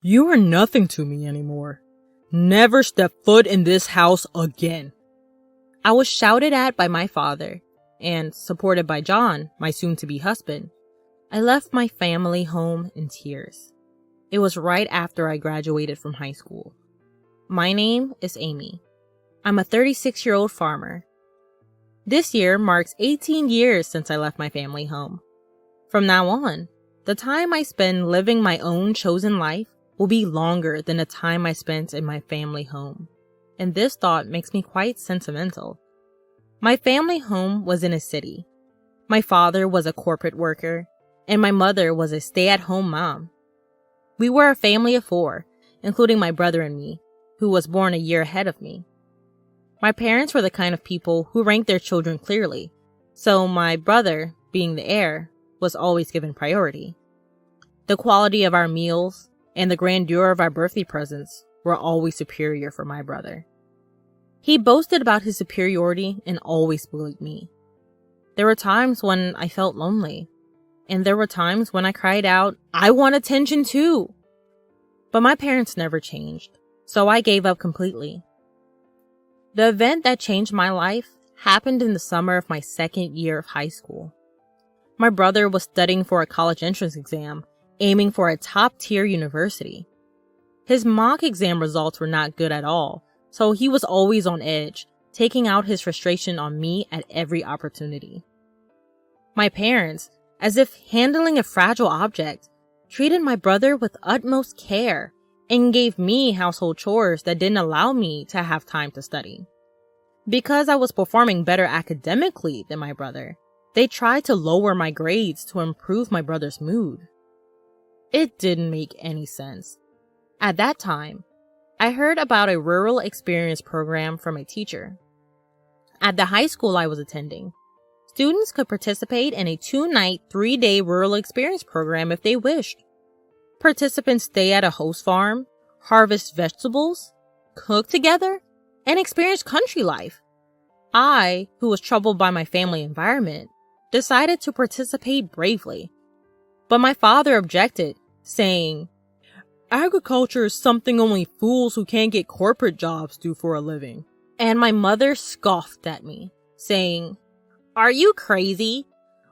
You are nothing to me anymore. Never step foot in this house again. I was shouted at by my father, and, supported by John, my soon-to-be husband, I left my family home in tears. It was right after I graduated from high school. My name is Amy. I'm a 36-year-old farmer. This year marks 18 years since I left my family home. From now on, the time I spend living my own chosen life will be longer than the time I spent in my family home. And this thought makes me quite sentimental. My family home was in a city. My father was a corporate worker, and my mother was a stay-at-home mom. We were a family of 4, including my brother and me, who was born a year ahead of me. My parents were the kind of people who ranked their children clearly, so my brother, being the heir, was always given priority. The quality of our meals and the grandeur of our birthday presents were always superior for my brother. He boasted about his superiority and always bullied me. There were times when I felt lonely, and there were times when I cried out, "I want attention too!" But my parents never changed, so I gave up completely. The event that changed my life happened in the summer of my second year of high school. My brother was studying for a college entrance exam, aiming for a top-tier university. His mock exam results were not good at all, so he was always on edge, taking out his frustration on me at every opportunity. My parents, as if handling a fragile object, treated my brother with utmost care and gave me household chores that didn't allow me to have time to study. Because I was performing better academically than my brother, they tried to lower my grades to improve my brother's mood. It didn't make any sense. At that time, I heard about a rural experience program from a teacher. At the high school I was attending, students could participate in a 2-night, 3-day rural experience program if they wished. Participants stay at a host farm, harvest vegetables, cook together, and experience country life. I, who was troubled by my family environment, decided to participate bravely. But my father objected, saying, "Agriculture is something only fools who can't get corporate jobs do for a living." And my mother scoffed at me, saying, "Are you crazy?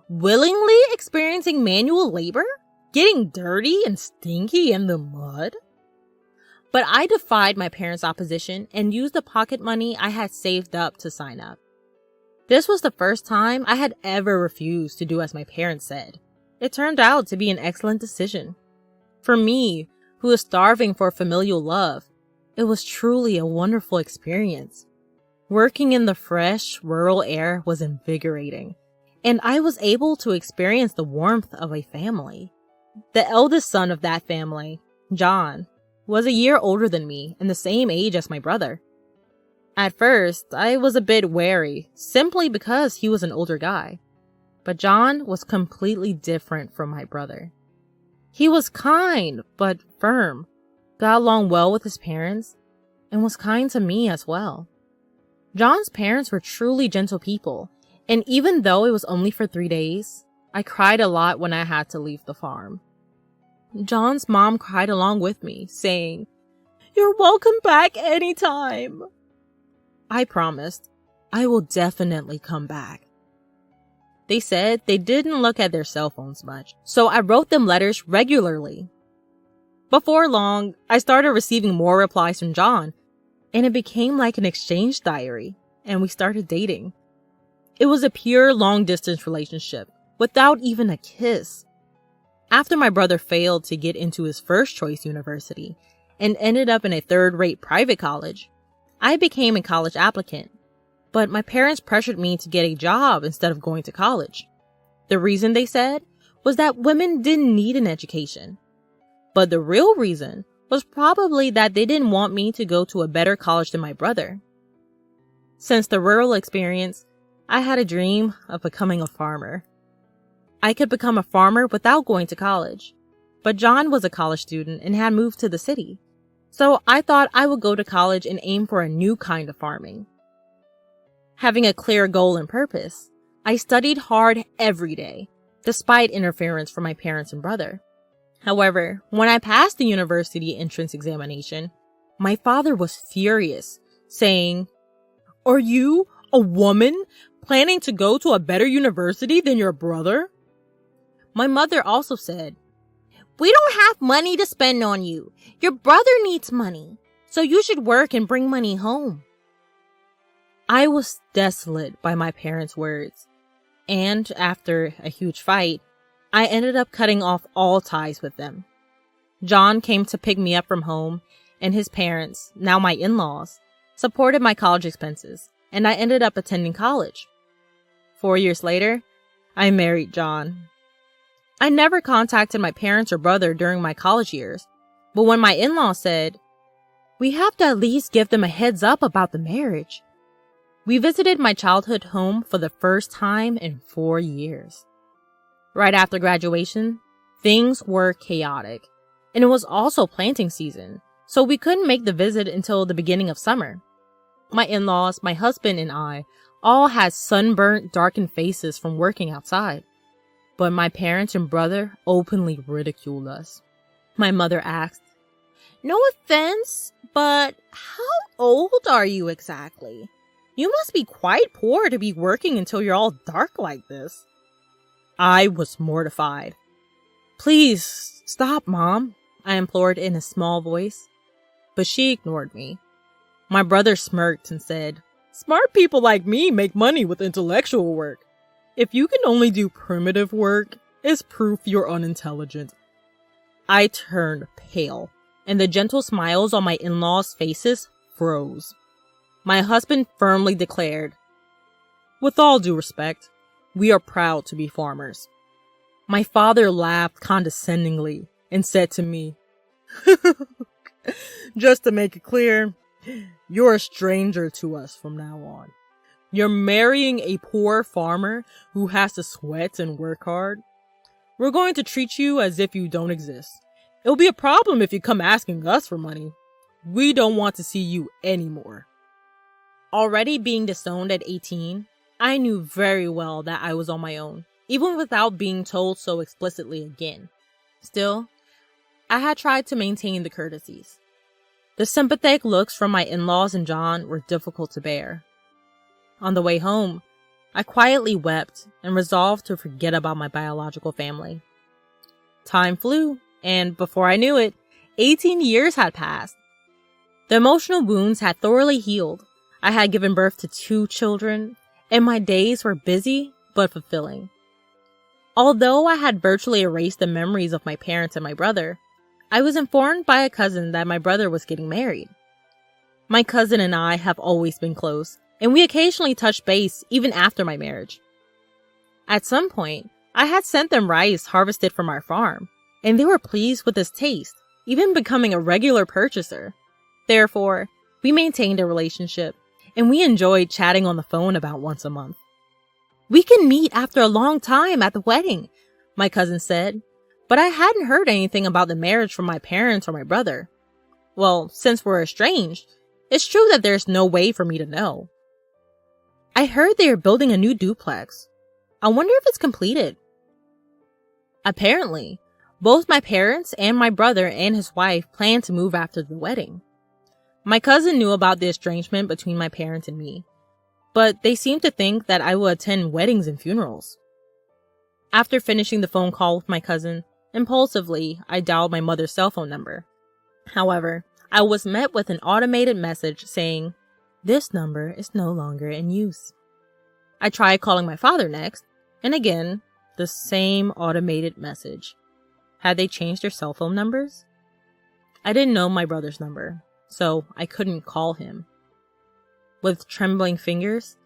Willingly experiencing manual labor? Getting dirty and stinky in the mud?" But I defied my parents' opposition and used the pocket money I had saved up to sign up. This was the first time I had ever refused to do as my parents said. It turned out to be an excellent decision. For me, who was starving for familial love, it was truly a wonderful experience. Working in the fresh, rural air was invigorating, and I was able to experience the warmth of a family. The eldest son of that family, John, was a year older than me and the same age as my brother. At first, I was a bit wary, simply because he was an older guy. But John was completely different from my brother. He was kind, but firm, got along well with his parents, and was kind to me as well. John's parents were truly gentle people, and even though it was only for 3 days, I cried a lot when I had to leave the farm. John's mom cried along with me, saying, "You're welcome back anytime." I promised, I will definitely come back. They said they didn't look at their cell phones much, so I wrote them letters regularly. Before long, I started receiving more replies from John, and it became like an exchange diary, and we started dating. It was a pure long-distance relationship, without even a kiss. After my brother failed to get into his first-choice university and ended up in a third-rate private college, I became a college applicant. But my parents pressured me to get a job instead of going to college. The reason, they said, was that women didn't need an education. But the real reason was probably that they didn't want me to go to a better college than my brother. Since the rural experience, I had a dream of becoming a farmer. I could become a farmer without going to college. But John was a college student and had moved to the city. So I thought I would go to college and aim for a new kind of farming. Having a clear goal and purpose, I studied hard every day, despite interference from my parents and brother. However, when I passed the university entrance examination, my father was furious, saying, "Are you, a woman, planning to go to a better university than your brother?" My mother also said, "We don't have money to spend on you. Your brother needs money, so you should work and bring money home." I was desolate by my parents' words, and after a huge fight, I ended up cutting off all ties with them. John came to pick me up from home, and his parents, now my in-laws, supported my college expenses, and I ended up attending college. 4 years later, I married John. I never contacted my parents or brother during my college years, but when my in-laws said, "We have to at least give them a heads up about the marriage," we visited my childhood home for the first time in 4 years. Right after graduation, things were chaotic, and it was also planting season, so we couldn't make the visit until the beginning of summer. My in-laws, my husband, and I all had sunburnt, darkened faces from working outside, but my parents and brother openly ridiculed us. My mother asked, "No offense, but how old are you exactly? You must be quite poor to be working until you're all dark like this." I was mortified. "Please, stop, Mom," I implored in a small voice, but she ignored me. My brother smirked and said, "Smart people like me make money with intellectual work. If you can only do primitive work, it's proof you're unintelligent." I turned pale, and the gentle smiles on my in-laws' faces froze. My husband firmly declared, "With all due respect, we are proud to be farmers." My father laughed condescendingly and said to me, "Just to make it clear, you're a stranger to us from now on. You're marrying a poor farmer who has to sweat and work hard. We're going to treat you as if you don't exist. It'll be a problem if you come asking us for money. We don't want to see you anymore." Already being disowned at 18, I knew very well that I was on my own, even without being told so explicitly again. Still, I had tried to maintain the courtesies. The sympathetic looks from my in-laws and John were difficult to bear. On the way home, I quietly wept and resolved to forget about my biological family. Time flew, and before I knew it, 18 years had passed. The emotional wounds had thoroughly healed. I had given birth to 2 children, and my days were busy but fulfilling. Although I had virtually erased the memories of my parents and my brother, I was informed by a cousin that my brother was getting married. My cousin and I have always been close, and we occasionally touched base even after my marriage. At some point, I had sent them rice harvested from our farm, and they were pleased with its taste, even becoming a regular purchaser. Therefore, we maintained a relationship, and we enjoyed chatting on the phone about once a month. "We can meet after a long time at the wedding," my cousin said, but I hadn't heard anything about the marriage from my parents or my brother. Well, since we're estranged, it's true that there's no way for me to know. "I heard they are building a new duplex. I wonder if it's completed." Apparently, both my parents and my brother and his wife plan to move after the wedding. My cousin knew about the estrangement between my parents and me, but they seemed to think that I would attend weddings and funerals. After finishing the phone call with my cousin, impulsively, I dialed my mother's cell phone number. However, I was met with an automated message saying, "This number is no longer in use." I tried calling my father next, and again, the same automated message. Had they changed their cell phone numbers? I didn't know my brother's number, so I couldn't call him. With trembling fingers,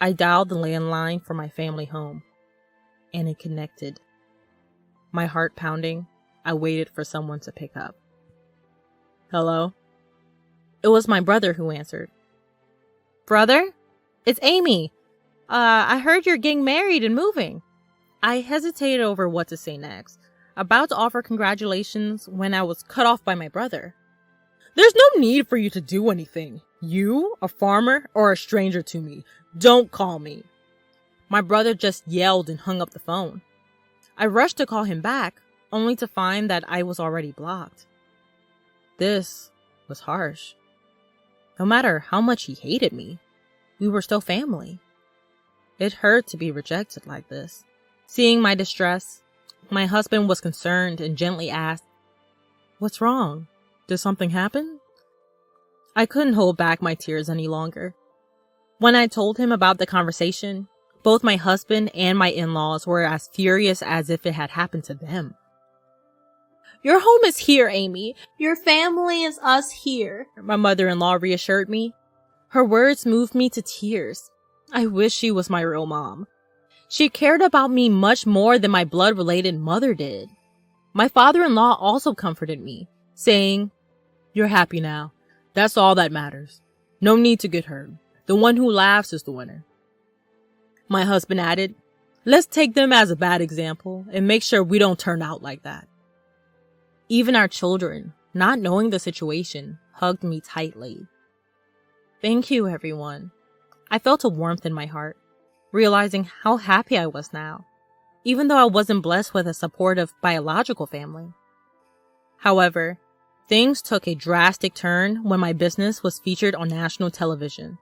I dialed the landline for my family home, and it connected. My heart pounding, I waited for someone to pick up. "Hello?" It was my brother who answered. "Brother? It's Amy. I heard you're getting married and moving." I hesitated over what to say next, about to offer congratulations when I was cut off by my brother. "There's no need for you to do anything. You, a farmer, are a stranger to me. Don't call me." My brother just yelled and hung up the phone. I rushed to call him back, only to find that I was already blocked. This was harsh. No matter how much he hated me, we were still family. It hurt to be rejected like this. Seeing my distress, my husband was concerned and gently asked, "What's wrong? Did something happen?" I couldn't hold back my tears any longer. When I told him about the conversation, both my husband and my in-laws were as furious as if it had happened to them. "Your home is here, Amy. Your family is us here," my mother-in-law reassured me. Her words moved me to tears. I wish she was my real mom. She cared about me much more than my blood-related mother did. My father-in-law also comforted me, saying, "You're happy now. That's all that matters. No need to get hurt. The one who laughs is the winner." My husband added, "Let's take them as a bad example and make sure we don't turn out like that." Even our children, not knowing the situation, hugged me tightly. Thank you, everyone. I felt a warmth in my heart, realizing how happy I was now, even though I wasn't blessed with a supportive biological family. However, things took a drastic turn when my business was featured on national television.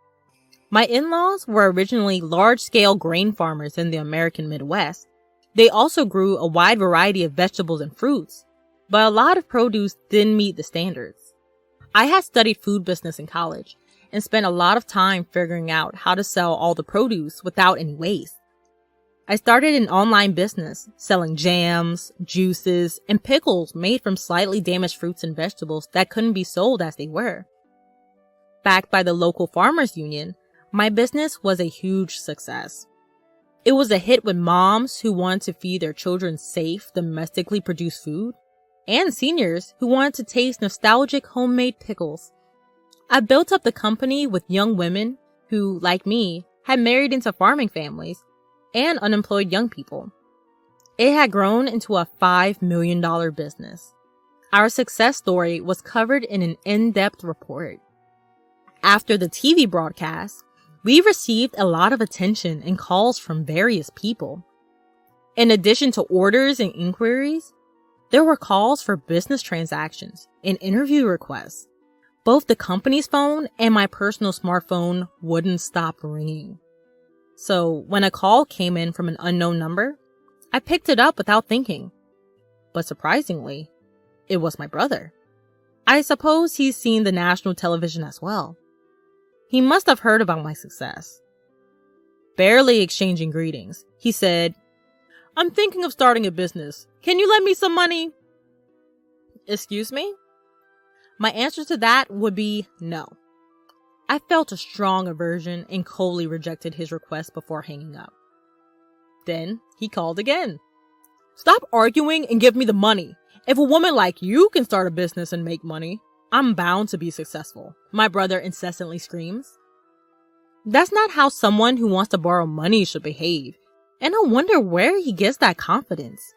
My in-laws were originally large-scale grain farmers in the American Midwest. They also grew a wide variety of vegetables and fruits, but a lot of produce didn't meet the standards. I had studied food business in college and spent a lot of time figuring out how to sell all the produce without any waste. I started an online business selling jams, juices, and pickles made from slightly damaged fruits and vegetables that couldn't be sold as they were. Backed by the local farmers union, my business was a huge success. It was a hit with moms who wanted to feed their children safe, domestically produced food, and seniors who wanted to taste nostalgic homemade pickles. I built up the company with young women who, like me, had married into farming families and unemployed young people. It had grown into a $5 million business. Our success story was covered in an in-depth report. After the TV broadcast, we received a lot of attention and calls from various people. In addition to orders and inquiries, there were calls for business transactions and interview requests. Both the company's phone and my personal smartphone wouldn't stop ringing. So when a call came in from an unknown number, I picked it up without thinking. But surprisingly, it was my brother. I suppose he's seen the national television as well. He must have heard about my success. Barely exchanging greetings, he said, "I'm thinking of starting a business. Can you lend me some money?" Excuse me? My answer to that would be no. I felt a strong aversion and coldly rejected his request before hanging up. Then he called again. "Stop arguing and give me the money. If a woman like you can start a business and make money, I'm bound to be successful," my brother incessantly screams. That's not how someone who wants to borrow money should behave, and I wonder where he gets that confidence.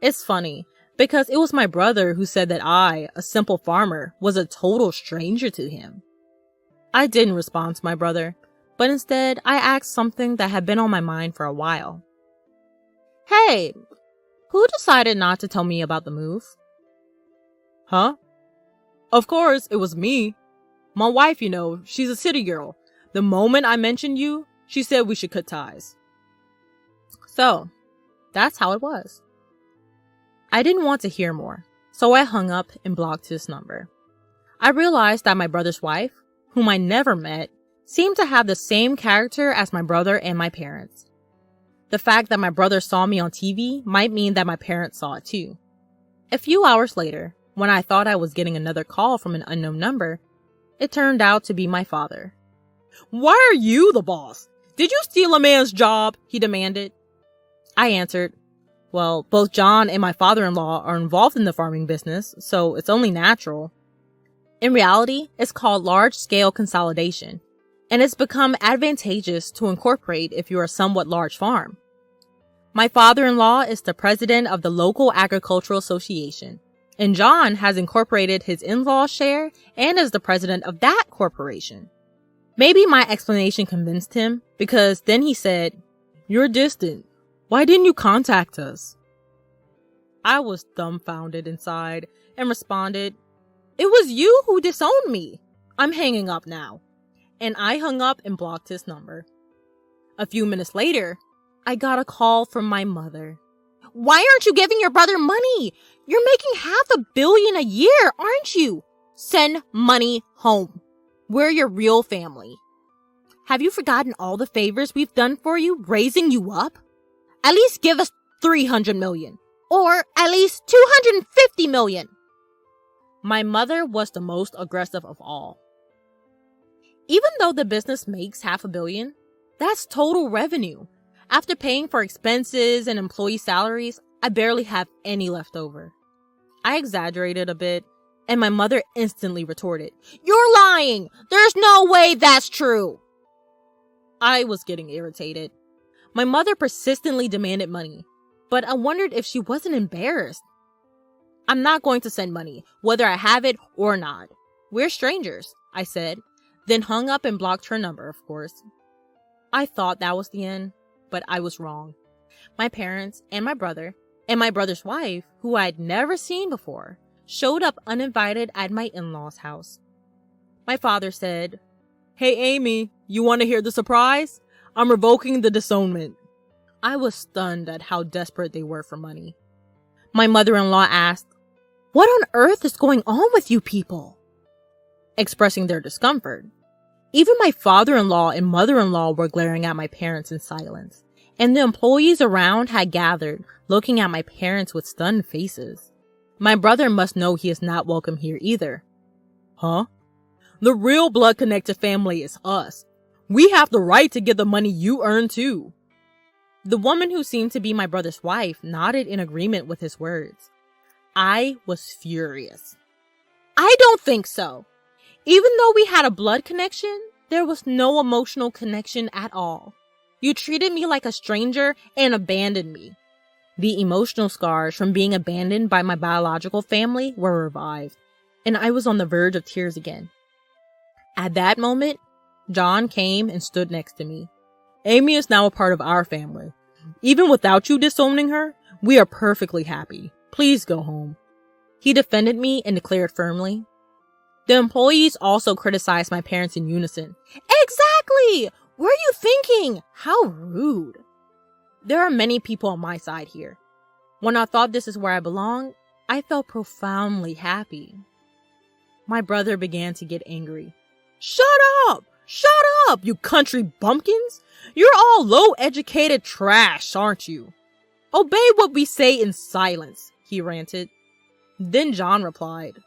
It's funny, because it was my brother who said that I, a simple farmer, was a total stranger to him. I didn't respond to my brother, but instead I asked something that had been on my mind for a while. "Hey, who decided not to tell me about the move?" "Huh? Of course, it was me. My wife, she's a city girl. The moment I mentioned you, she said we should cut ties." So, that's how it was. I didn't want to hear more, so I hung up and blocked his number. I realized that my brother's wife, whom I never met, seemed to have the same character as my brother and my parents. The fact that my brother saw me on TV might mean that my parents saw it too. A few hours later, when I thought I was getting another call from an unknown number, it turned out to be my father. "Why are you the boss? Did you steal a man's job?" he demanded. I answered, "Well, both John and my father-in-law are involved in the farming business, so it's only natural." In reality, it's called large-scale consolidation, and it's become advantageous to incorporate if you're a somewhat large farm. My father-in-law is the president of the local agricultural association, and John has incorporated his in-law share and is the president of that corporation. Maybe my explanation convinced him, because then he said, "You're distant. Why didn't you contact us?" I was dumbfounded inside and responded, "It was you who disowned me. I'm hanging up now." And I hung up and blocked his number. A few minutes later, I got a call from my mother. "Why aren't you giving your brother money? You're making $500 million a year, aren't you? Send money home. We're your real family. Have you forgotten all the favors we've done for you, raising you up? At least give us $300 million. Or at least $250 million. My mother was the most aggressive of all. Even though the business makes $500 million, that's total revenue. After paying for expenses and employee salaries, I barely have any left over. I exaggerated a bit, and my mother instantly retorted, "You're lying! There's no way that's true!" I was getting irritated. My mother persistently demanded money, but I wondered if she wasn't embarrassed. "I'm not going to send money, whether I have it or not. We're strangers," I said, then hung up and blocked her number, of course. I thought that was the end, but I was wrong. My parents and my brother's wife, who I'd never seen before, showed up uninvited at my in-laws' house. My father said, "Hey Amy, you want to hear the surprise? I'm revoking the disownment." I was stunned at how desperate they were for money. My mother-in-law asked, "What on earth is going on with you people?" Expressing their discomfort. Even my father-in-law and mother-in-law were glaring at my parents in silence, and the employees around had gathered, looking at my parents with stunned faces. My brother must know he is not welcome here either. "Huh? The real blood-connected family is us. We have the right to get the money you earn too." The woman who seemed to be my brother's wife nodded in agreement with his words. I was furious. "I don't think so. Even though we had a blood connection, there was no emotional connection at all. You treated me like a stranger and abandoned me." The emotional scars from being abandoned by my biological family were revived, and I was on the verge of tears again. At that moment, John came and stood next to me. "Amy is now a part of our family. Even without you disowning her, we are perfectly happy. Please go home." He defended me and declared firmly. The employees also criticized my parents in unison. "Exactly! What are you thinking? How rude." There are many people on my side here. When I thought this is where I belong, I felt profoundly happy. My brother began to get angry. "Shut up! Shut up, you country bumpkins! You're all low-educated trash, aren't you? Obey what we say in silence," he ranted. Then John replied,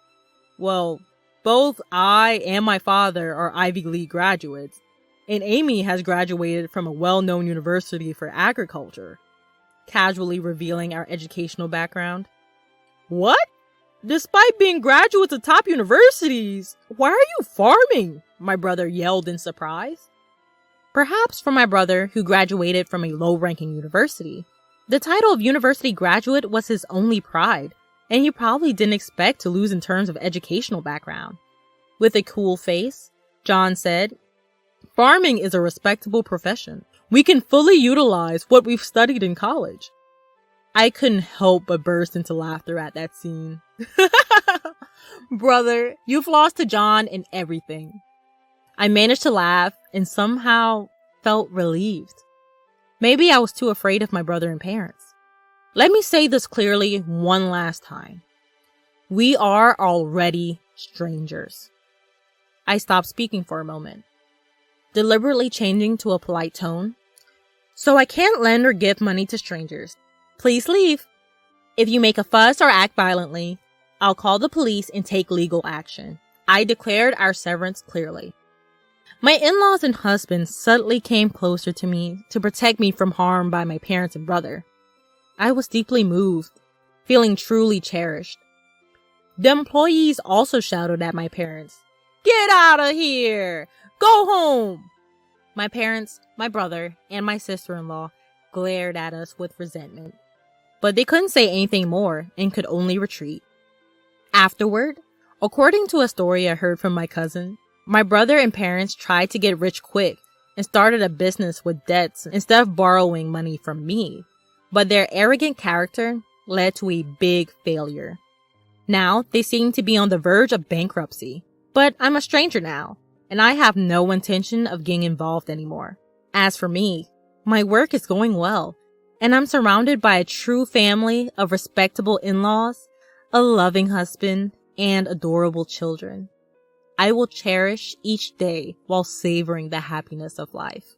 "Well, both I and my father are Ivy League graduates, and Amy has graduated from a well-known university for agriculture," casually revealing our educational background. "What? Despite being graduates of top universities, why are you farming?" my brother yelled in surprise. Perhaps for my brother, who graduated from a low-ranking university, the title of university graduate was his only pride, and he probably didn't expect to lose in terms of educational background. With a cool face, John said, "Farming is a respectable profession. We can fully utilize what we've studied in college." I couldn't help but burst into laughter at that scene. Brother, you've lost to John in everything. I managed to laugh and somehow felt relieved. Maybe I was too afraid of my brother and parents. Let me say this clearly one last time. We are already strangers. I stopped speaking for a moment, deliberately changing to a polite tone. "So I can't lend or give money to strangers. Please leave. If you make a fuss or act violently, I'll call the police and take legal action." I declared our severance clearly. My in-laws and husband subtly came closer to me to protect me from harm by my parents and brother. I was deeply moved, feeling truly cherished. The employees also shouted at my parents, "Get out of here! Go home!" My parents, my brother, and my sister-in-law glared at us with resentment, but they couldn't say anything more and could only retreat. Afterward, according to a story I heard from my cousin, my brother and parents tried to get rich quick and started a business with debts instead of borrowing money from me. But their arrogant character led to a big failure. Now, they seem to be on the verge of bankruptcy. But I'm a stranger now, and I have no intention of getting involved anymore. As for me, my work is going well, and I'm surrounded by a true family of respectable in-laws, a loving husband, and adorable children. I will cherish each day while savoring the happiness of life.